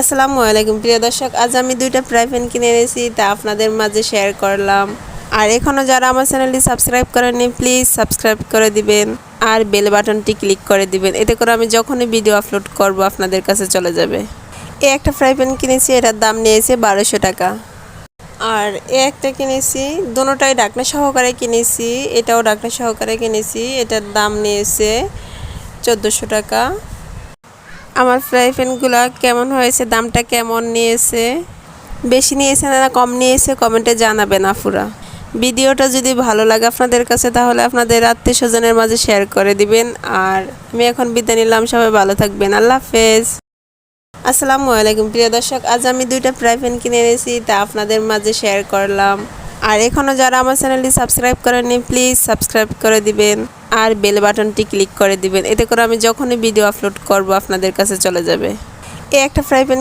আসসালামু আলাইকুম প্রিয় দর্শক, আজ আমি দুইটা ফ্রাই প্যান কিনে এনেছি, তা আপনাদের মাঝে শেয়ার করলাম। আর এখনও যারা আমার চ্যানেলটি সাবস্ক্রাইব করেননি প্লিজ সাবস্ক্রাইব করে দিবেন আর বেল বাটনটি ক্লিক করে দিবেন, এতে করে আমি যখনই ভিডিও আপলোড করব আপনাদের কাছে চলে যাবে। একটা ফ্রাই প্যান কিনেছি, এটার দাম নিয়েছে 1200 টাকা। আর একটা কিনেছি, দুটোটাই ঢাকনা সহকারে কিনেছি, এটাও ঢাকনা সহকারে কিনেছি, এটার দাম নিয়েছে 1400 টাকা। আমার ফ্রাই প্যানগুলো কেমন হয়েছে, দামটা কেমন নিয়েছে, বেশি নিয়েছে না কম নিয়েছে কমেন্টে জানাবেন আপুরা। ভিডিওটা যদি ভালো লাগে আপনাদের কাছে তাহলে আপনাদের আত্মীয় স্বজনের মাঝে শেয়ার করে দিবেন। আর আমি এখন বিদায় নিলাম, সবাই ভালো থাকবেন, আল্লাহ হাফেজ। আসসালামু আলাইকুম প্রিয় দর্শক, আজ আমি দুইটা ফ্রাই প্যান কিনে এনেছি, তা আপনাদের মাঝে শেয়ার করলাম। আর এখনও যারা আমার চ্যানেলটি সাবস্ক্রাইব করেননি প্লিজ সাবস্ক্রাইব করে দিবেন আর বেল বাটনটি ক্লিক করে দিবেন, এতে করে আমি যখনই ভিডিও আপলোড করব আপনাদের কাছে চলে যাবে। একটা ফ্রাই প্যান